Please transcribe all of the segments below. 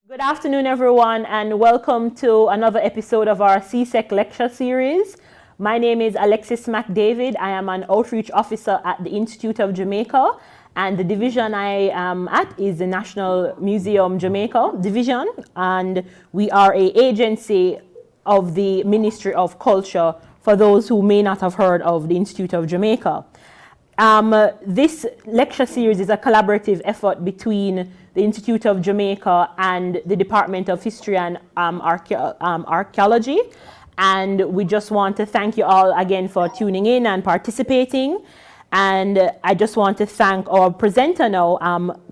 Good afternoon, everyone, and welcome to another episode of our CSEC lecture series. My name is Alexis McDavid. I am an outreach officer at the Institute of Jamaica, and the division I am at is the National Museum Jamaica division, and we are an agency of the Ministry of Culture for those who may not have heard of the Institute of Jamaica. This lecture series is a collaborative effort between the Institute of Jamaica and the Department of History and Archaeology. And we just want to thank you all again for tuning in and participating. And I just want to thank our presenter now,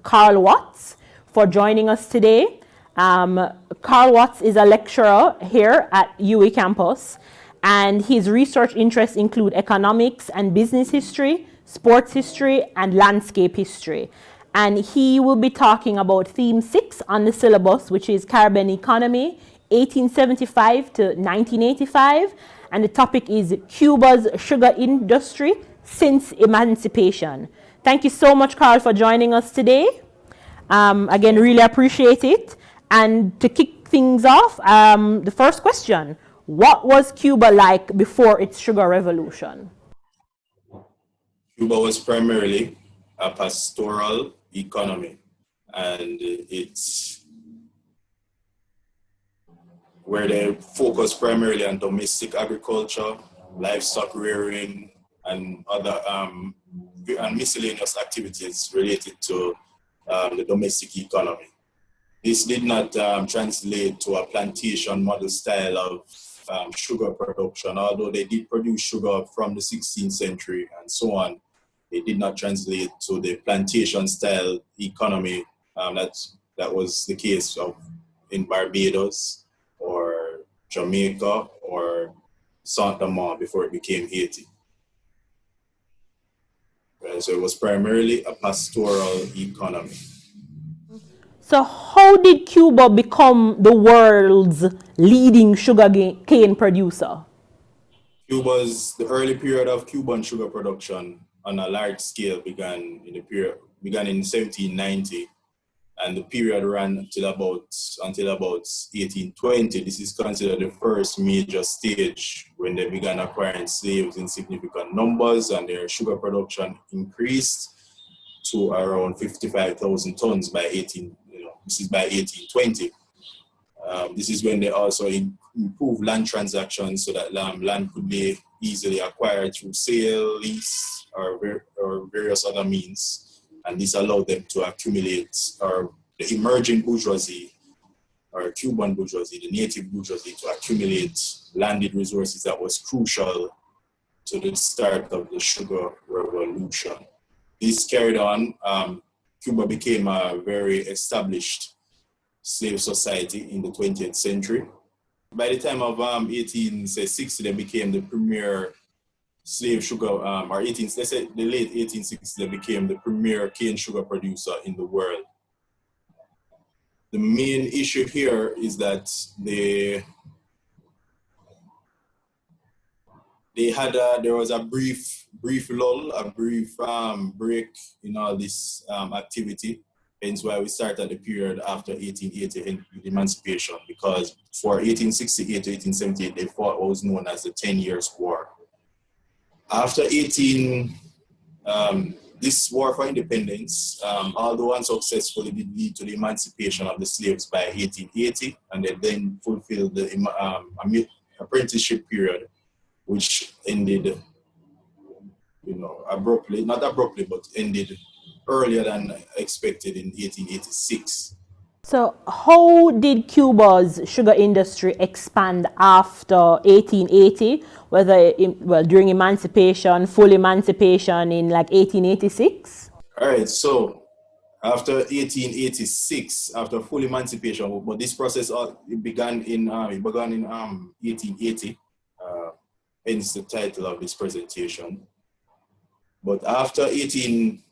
Karl Watts, for joining us today. Karl Watts is a lecturer here at UWI campus, and his research interests include economics and business history, sports history, and landscape history. And he will be talking about theme 6 on the syllabus, which is Caribbean economy, 1875 to 1985. And the topic is Cuba's sugar industry since emancipation. Thank you so much, Karl, for joining us today. Again, really appreciate it. And to kick things off, the first question, what was Cuba like before its sugar revolution? Cuba was primarily a pastoral economy, and it's where they focus primarily on domestic agriculture, livestock rearing, and other and miscellaneous activities related to the domestic economy. This did not translate to a plantation model style of sugar production, although they did produce sugar from the 16th century and so on. It did not translate to the plantation style economy that was the case in Barbados or Jamaica or Saint Domingue before it became Haiti. So it was primarily a pastoral economy. So how did Cuba become the world's leading sugarcane producer? The early period of Cuban sugar production on a large scale began in 1790, and the period ran until about 1820. This is considered the first major stage when they began acquiring slaves in significant numbers, and their sugar production increased to around 55,000 tons by 1820. This is when they also improved land transactions so that land could be easily acquired through sale, lease, or various other means. And this allowed them to accumulate, or the emerging bourgeoisie, or Cuban bourgeoisie, the native bourgeoisie, to accumulate landed resources that was crucial to the start of the sugar revolution. This carried on. Cuba became a very established slave society in the 20th century. By the time of 1860, they became the premier slave sugar, let's say the late 1860s, they became the premier cane sugar producer in the world. The main issue here is that there was a brief lull, a brief break in all this activity. Hence why we started the period after 1880 emancipation, because for 1868 to 1878, they fought what was known as the 10 Years' War. After this war for independence, although unsuccessful, it did lead to the emancipation of the slaves by 1880, and they then fulfilled the apprenticeship period, which ended, abruptly, not abruptly, but ended earlier than expected in 1886. So how did Cuba's sugar industry expand after 1880, during emancipation, full emancipation in like 1886? All right, so after 1886, after full emancipation, but this process it began in 1880, hence the title of this presentation. But after 1880,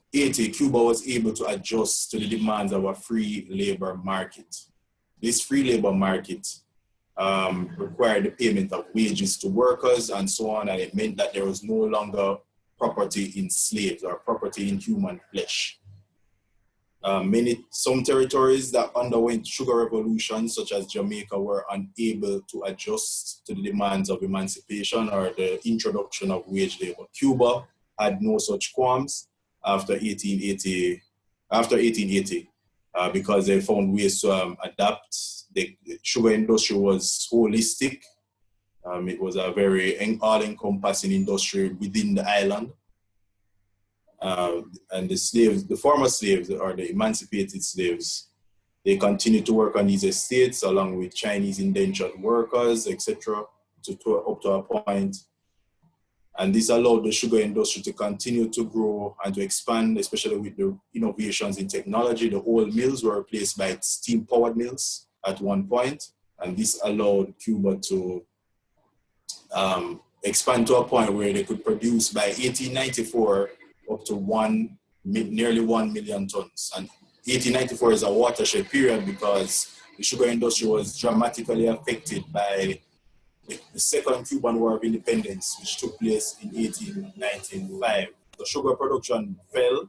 Cuba was able to adjust to the demands of a free labor market. This free labor market required the payment of wages to workers and so on, and it meant that there was no longer property in slaves or property in human flesh. Some territories that underwent sugar revolutions, such as Jamaica, were unable to adjust to the demands of emancipation or the introduction of wage labor. Cuba had no such qualms after 1880, because they found ways to adapt. The sugar industry was holistic. It was a very all-encompassing industry within the island. And the slaves, the former slaves or the emancipated slaves, they continued to work on these estates along with Chinese indentured workers, etc., up to a point. And this allowed the sugar industry to continue to grow and to expand, especially with the innovations in technology. The old mills were replaced by steam-powered mills at one point, and this allowed Cuba to expand to a point where they could produce by 1894 up to nearly 1 million tons. And 1894 is a watershed period because the sugar industry was dramatically affected by the Second Cuban War of Independence, which took place in 1895. The sugar production fell,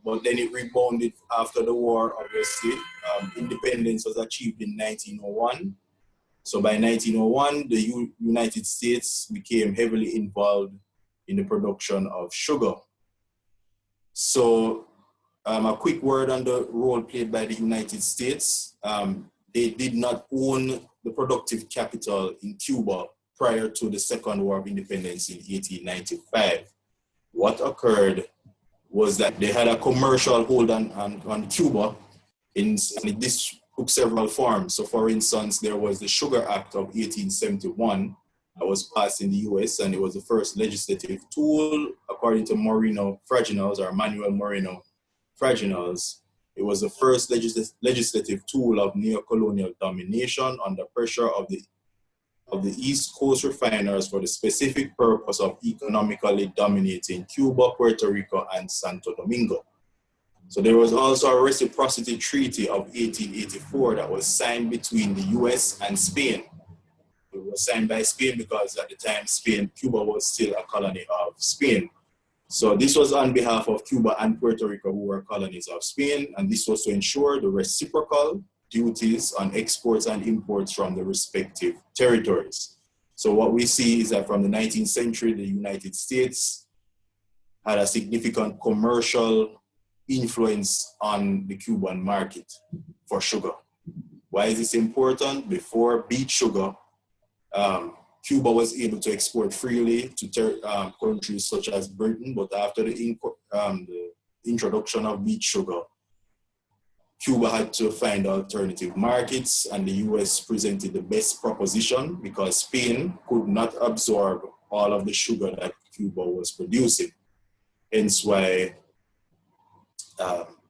but then it rebounded after the war, obviously. Independence was achieved in 1901. So by 1901, the United States became heavily involved in the production of sugar. So a quick word on the role played by the United States. They did not own the productive capital in Cuba prior to the Second War of Independence in 1895. What occurred was that they had a commercial hold on Cuba, and this took several forms. So for instance, there was the Sugar Act of 1871 that was passed in the US, and it was the first legislative tool, according to Moreno Fraginals, or Manuel Moreno Fraginals. It was the first legislative tool of neo-colonial domination under pressure of the East Coast refiners for the specific purpose of economically dominating Cuba, Puerto Rico, and Santo Domingo. So there was also a reciprocity treaty of 1884 that was signed between the US and Spain. It was signed by Spain because at the time Cuba was still a colony of Spain. So this was on behalf of Cuba and Puerto Rico, who were colonies of Spain, and this was to ensure the reciprocal duties on exports and imports from the respective territories. So what we see is that from the 19th century, the United States had a significant commercial influence on the Cuban market for sugar. Why is this important? Before beet sugar, Cuba was able to export freely to countries such as Britain, but after the introduction of beet sugar, Cuba had to find alternative markets, and the US presented the best proposition because Spain could not absorb all of the sugar that Cuba was producing. Hence why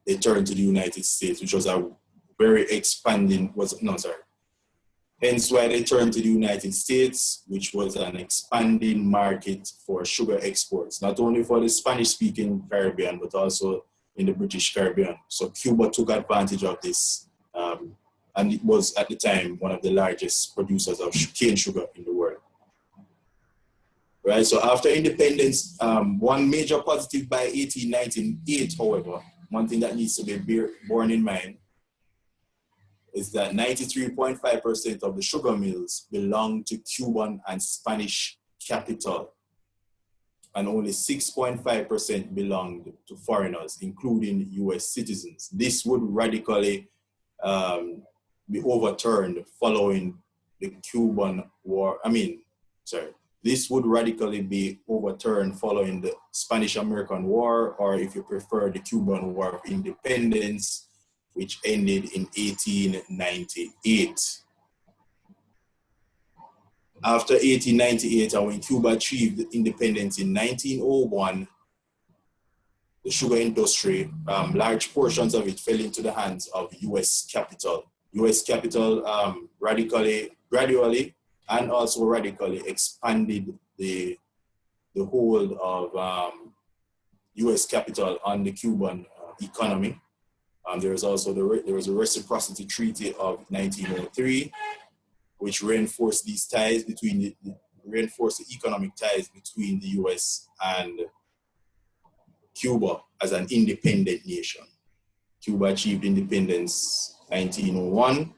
they turned to the United States, which was a very Hence why they turned to the United States, which was an expanding market for sugar exports, not only for the Spanish-speaking Caribbean, but also in the British Caribbean. So Cuba took advantage of this, and it was at the time one of the largest producers of cane sugar in the world. Right, so after independence, one major positive by 1898, however, one thing that needs to be borne in mind is that 93.5% of the sugar mills belonged to Cuban and Spanish capital, and only 6.5% belonged to foreigners, including US citizens. This would radically be overturned following the Cuban War. This would radically be overturned following the Spanish-American War, or if you prefer, the Cuban War of Independence, which ended in 1898. After 1898, and when Cuba achieved independence in 1901, the sugar industry, large portions of it fell into the hands of US capital. US capital gradually and also radically expanded the hold of US capital on the Cuban economy. There was also there was a reciprocity treaty of 1903, which reinforced these ties reinforced the economic ties between the US and Cuba as an independent nation. Cuba achieved independence 1901.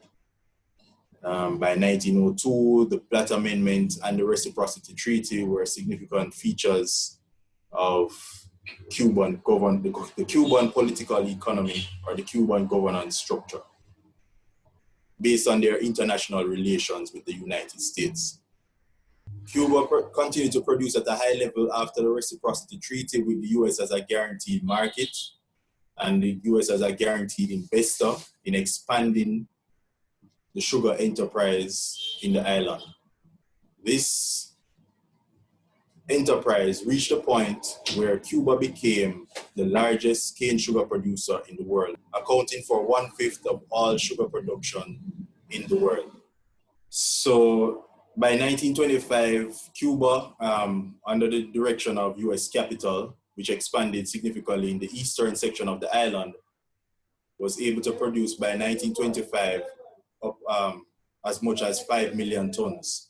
By 1902, the Platt Amendment and the Reciprocity Treaty were significant features of the Cuban political economy or the Cuban governance structure based on their international relations with the United States. Cuba continued to produce at a high level after the Reciprocity Treaty with the US as a guaranteed market and the US as a guaranteed investor in expanding the sugar enterprise in the island. This enterprise reached a point where Cuba became the largest cane sugar producer in the world, accounting for 1/5 of all sugar production in the world. So by 1925, Cuba, under the direction of US capital, which expanded significantly in the eastern section of the island, was able to produce by 1925 as much as 5 million tons.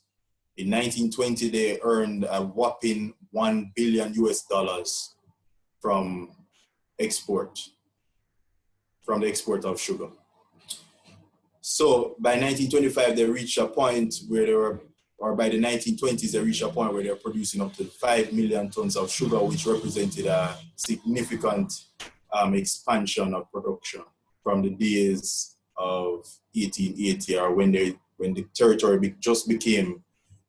In 1920, they earned a whopping $1 billion from the export of sugar. So by 1925, they reached a point where they were, or by the 1920s, they reached a point where they were producing up to 5 million tons of sugar, which represented a significant expansion of production from the days of 1880, or when the territory just became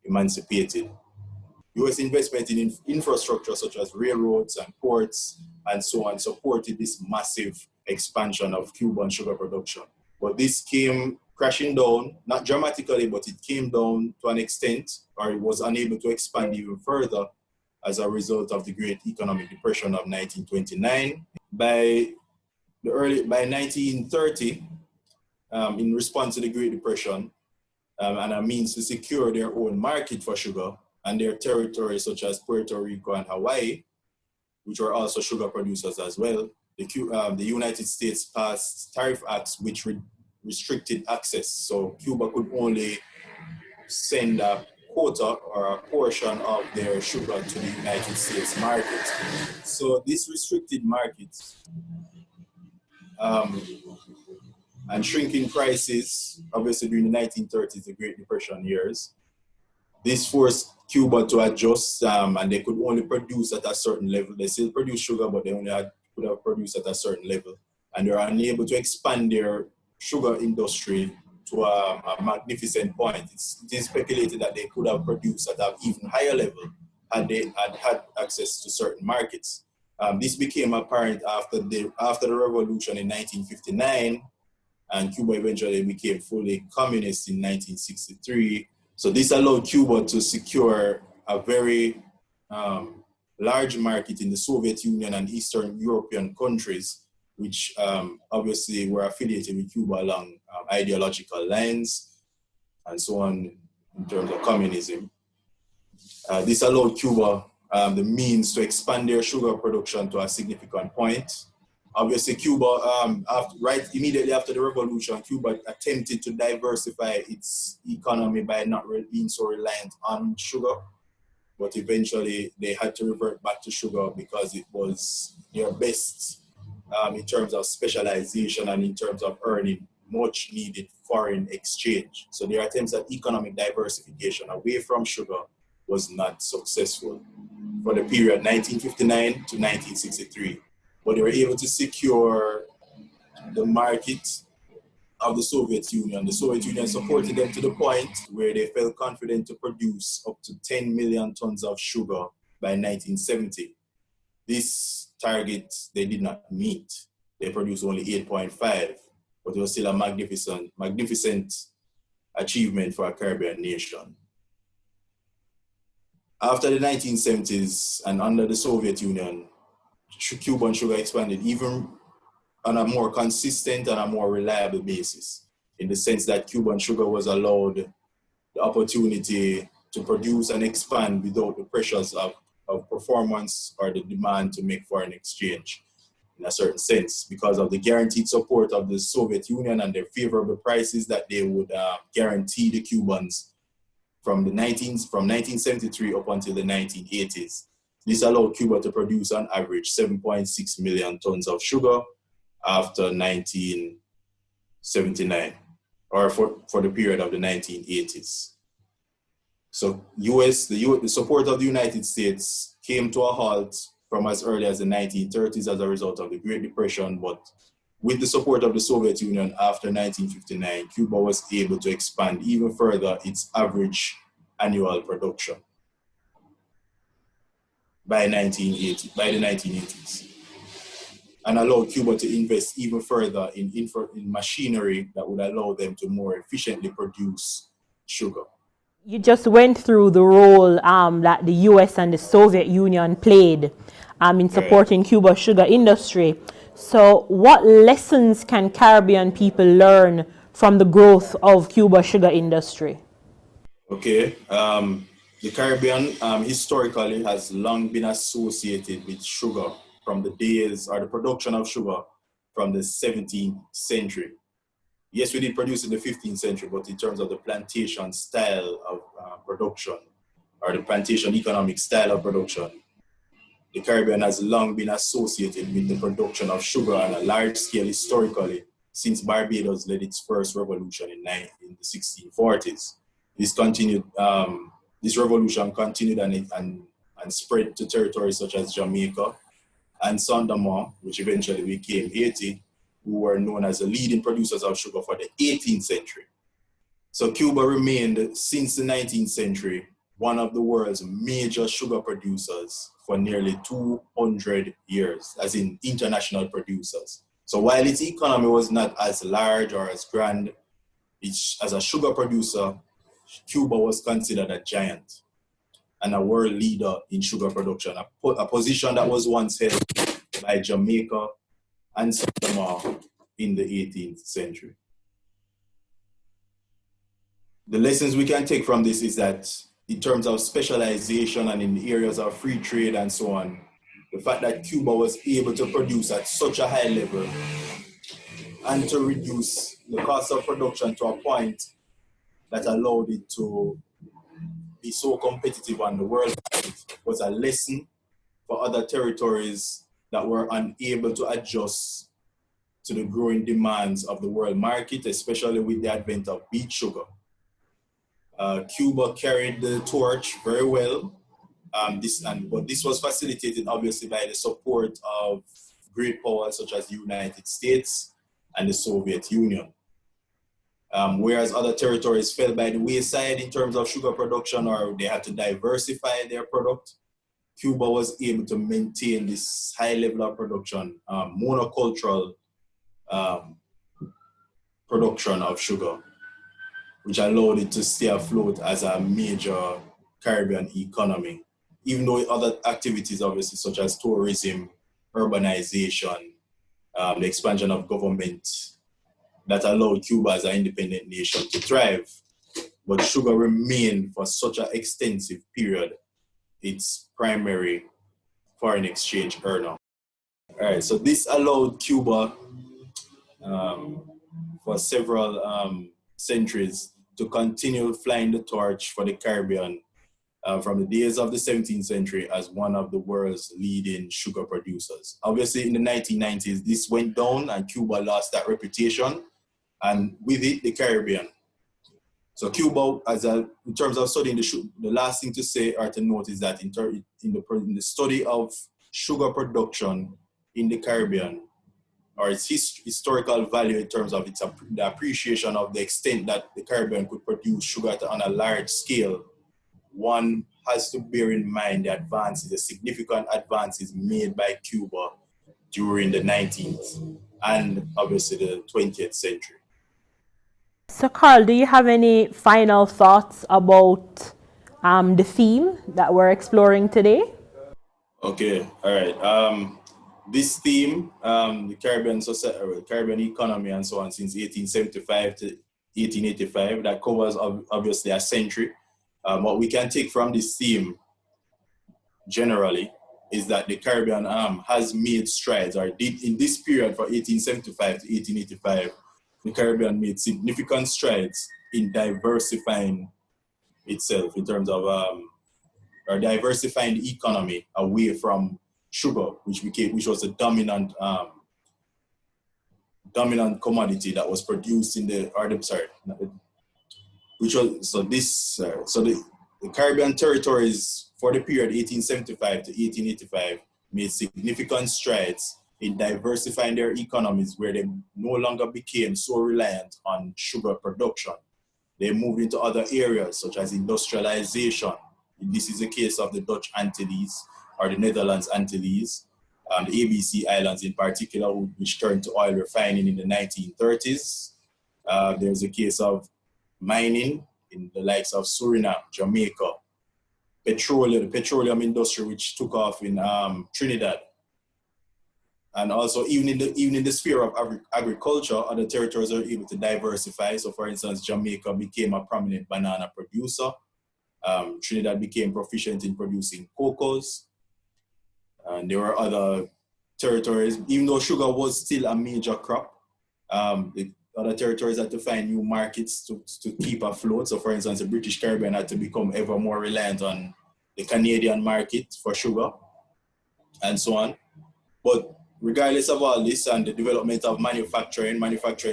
emancipated. U.S. investment in infrastructure such as railroads and ports and so on supported this massive expansion of Cuban sugar production. But this came crashing down, not dramatically, but it came down to an extent, or it was unable to expand even further as a result of the Great Economic Depression of 1929. By 1930, in response to the Great Depression, and a means to secure their own market for sugar and their territories such as Puerto Rico and Hawaii, which were also sugar producers as well, the United States passed tariff acts which restricted access. So Cuba could only send a quota or a portion of their sugar to the United States market. So this restricted market and shrinking prices, obviously during the 1930s, the Great Depression years, this forced Cuba to adjust, and they could only produce at a certain level. They still produce sugar, but they only could have produced at a certain level. And they were unable to expand their sugar industry to a magnificent point. It is speculated that they could have produced at an even higher level had they had access to certain markets. This became apparent after the revolution in 1959, and Cuba eventually became fully communist in 1963. So this allowed Cuba to secure a very large market in the Soviet Union and Eastern European countries, which obviously were affiliated with Cuba along ideological lines and so on in terms of communism. This allowed Cuba the means to expand their sugar production to a significant point. Obviously, Cuba, right immediately after the revolution, Cuba attempted to diversify its economy by not being so reliant on sugar. But eventually, they had to revert back to sugar because it was their best in terms of specialization and in terms of earning much needed foreign exchange. So their attempts at economic diversification away from sugar was not successful for the period 1959 to 1963. But they were able to secure the market of the Soviet Union. The Soviet Union supported them to the point where they felt confident to produce up to 10 million tons of sugar by 1970. This target they did not meet. They produced only 8.5, but it was still a magnificent achievement for a Caribbean nation. After the 1970s and under the Soviet Union, Cuban sugar expanded even on a more consistent and a more reliable basis, in the sense that Cuban sugar was allowed the opportunity to produce and expand without the pressures of performance or the demand to make foreign exchange, in a certain sense, because of the guaranteed support of the Soviet Union and their favorable prices that they would guarantee the Cubans from 1973 up until the 1980s. This allowed Cuba to produce on average 7.6 million tons of sugar after 1979, or for the period of the 1980s. So the support of the United States came to a halt from as early as the 1930s as a result of the Great Depression, but with the support of the Soviet Union after 1959, Cuba was able to expand even further its average annual production by the 1980s, and allowed Cuba to invest even further in machinery that would allow them to more efficiently produce sugar. You just went through the role that the US and the Soviet Union played in supporting Cuba's sugar industry. So what lessons can Caribbean people learn from the growth of Cuba's sugar industry? Okay. The Caribbean historically has long been associated with sugar from the days, or the production of sugar from the 17th century. Yes, we did produce in the 15th century, but in terms of the plantation style of production, or the plantation economic style of production, the Caribbean has long been associated with the production of sugar on a large scale historically, since Barbados led its first revolution in the 1640s. This revolution continued and spread to territories such as Jamaica and Saint Domingue, which eventually became Haiti, who were known as the leading producers of sugar for the 18th century. So Cuba remained, since the 19th century, one of the world's major sugar producers for nearly 200 years, as in international producers. So while its economy was not as large or as grand, as a sugar producer, Cuba was considered a giant and a world leader in sugar production, a position that was once held by Jamaica and Saint Domingue in the 18th century. The lessons we can take from this is that in terms of specialization and in areas of free trade and so on, the fact that Cuba was able to produce at such a high level and to reduce the cost of production to a point that allowed it to be so competitive on the world market was a lesson for other territories that were unable to adjust to the growing demands of the world market, especially with the advent of beet sugar. Cuba carried the torch very well, but this was facilitated obviously by the support of great powers such as the United States and the Soviet Union. Whereas other territories fell by the wayside in terms of sugar production, or they had to diversify their product, Cuba was able to maintain this high level of production, monocultural production of sugar, which allowed it to stay afloat as a major Caribbean economy, even though other activities, obviously, such as tourism, urbanization, the expansion of government, that allowed Cuba as an independent nation to thrive. But sugar remained for such an extensive period its primary foreign exchange earner. All right, so this allowed Cuba for several centuries to continue flying the torch for the Caribbean from the days of the 17th century as one of the world's leading sugar producers. Obviously, in the 1990s, this went down and Cuba lost that reputation, and with it, the Caribbean. So Cuba, in terms of studying the last thing to say or to note is that in the study of sugar production in the Caribbean, or its historical value in terms of the appreciation of the extent that the Caribbean could produce sugar on a large scale, one has to bear in mind the significant advances made by Cuba during the 19th and obviously the 20th century. So Karl, do you have any final thoughts about the theme that we're exploring today? Okay, all right. This theme, the Caribbean society, Caribbean economy and so on, since 1875 to 1885, that covers obviously a century. What we can take from this theme generally is that the Caribbean has made strides, or did in this period for 1875 to 1885, the Caribbean made significant strides in diversifying itself in terms of or diversifying the economy away from sugar, which was the dominant dominant commodity that was produced in the Caribbean territories for the period 1875 to 1885 made significant strides in diversifying their economies, where they no longer became so reliant on sugar production. They moved into other areas such as industrialization. This is the case of the Dutch Antilles or the Netherlands Antilles, the ABC Islands in particular, which turned to oil refining in the 1930s. There's a case of mining in the likes of Suriname, Jamaica, the petroleum industry, which took off in Trinidad. And also, even in the sphere of agriculture, other territories are able to diversify. So, for instance, Jamaica became a prominent banana producer. Trinidad became proficient in producing cocos. And there were other territories, even though sugar was still a major crop, the other territories had to find new markets to keep afloat. So, for instance, the British Caribbean had to become ever more reliant on the Canadian market for sugar, and so on. But regardless of all this and the development of manufacturing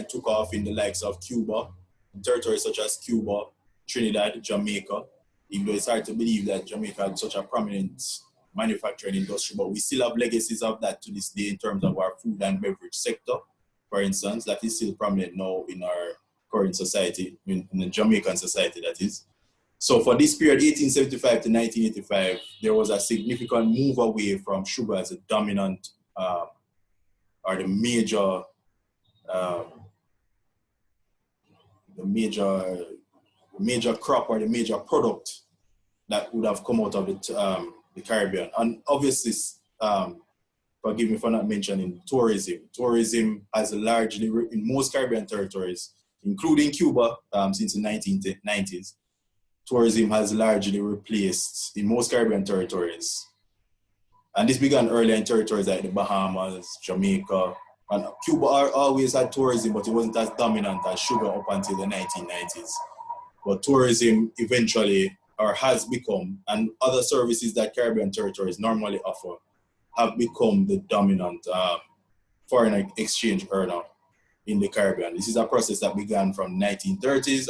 took off in the likes of Cuba, territories such as Cuba, Trinidad, Jamaica, even though it's hard to believe that Jamaica had such a prominent manufacturing industry, but we still have legacies of that to this day in terms of our food and beverage sector, for instance, that is still prominent now in our current society, in the Jamaican society, that is. So for this period, 1875 to 1985, there was a significant move away from sugar as a dominant or the major crop or the major product that would have come out of the Caribbean. And obviously, forgive me for not mentioning tourism. Tourism has largely, in most Caribbean territories, including Cuba, since the 1990s, tourism has largely replaced, in most Caribbean territories. And this began earlier in territories like the Bahamas, Jamaica, and Cuba always had tourism, but it wasn't as dominant as sugar up until the 1990s. But tourism eventually, or has become, and other services that Caribbean territories normally offer, have become the dominant foreign exchange earner in the Caribbean. This is a process that began from the 1930s,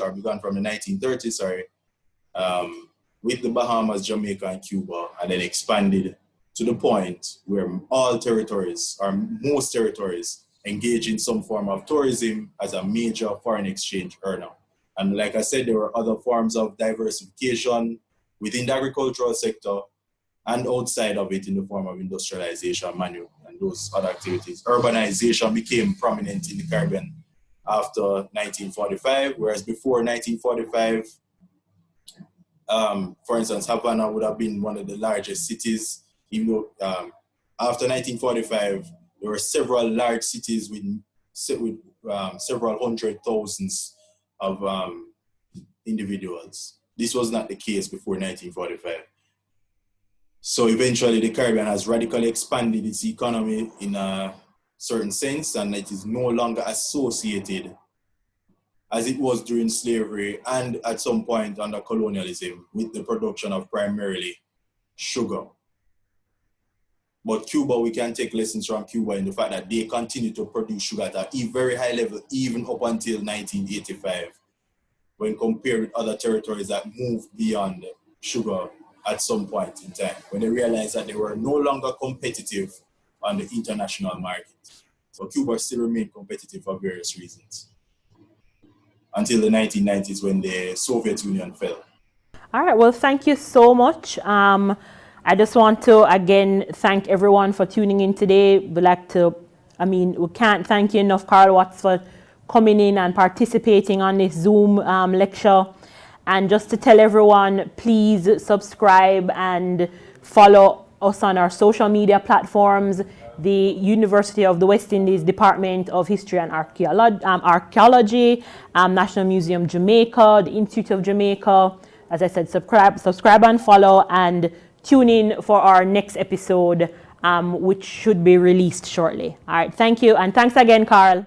with the Bahamas, Jamaica, and Cuba, and then expanded to the point where all territories, or most territories, engage in some form of tourism as a major foreign exchange earner. And like I said, there were other forms of diversification within the agricultural sector and outside of it in the form of industrialization, and those other activities. Urbanization became prominent in the Caribbean after 1945, whereas before 1945, for instance, Havana would have been one of the largest cities, even though after 1945, there were several large cities with several hundred thousands of individuals. This was not the case before 1945. So eventually the Caribbean has radically expanded its economy in a certain sense, and it is no longer associated as it was during slavery and at some point under colonialism with the production of primarily sugar. But Cuba, we can take lessons from Cuba in the fact that they continue to produce sugar at a very high level, even up until 1985, when compared with other territories that moved beyond sugar at some point in time, when they realized that they were no longer competitive on the international market. So Cuba still remained competitive for various reasons until the 1990s when the Soviet Union fell. All right, well, thank you so much. I just want to, again, thank everyone for tuning in today. We can't thank you enough, Karl Watts, for coming in and participating on this Zoom lecture. And just to tell everyone, please subscribe and follow us on our social media platforms. The University of the West Indies Department of History and Archaeology, National Museum Jamaica, the Institute of Jamaica. As I said, subscribe and follow, and tune in for our next episode, which should be released shortly. All right, thank you. And thanks again, Karl.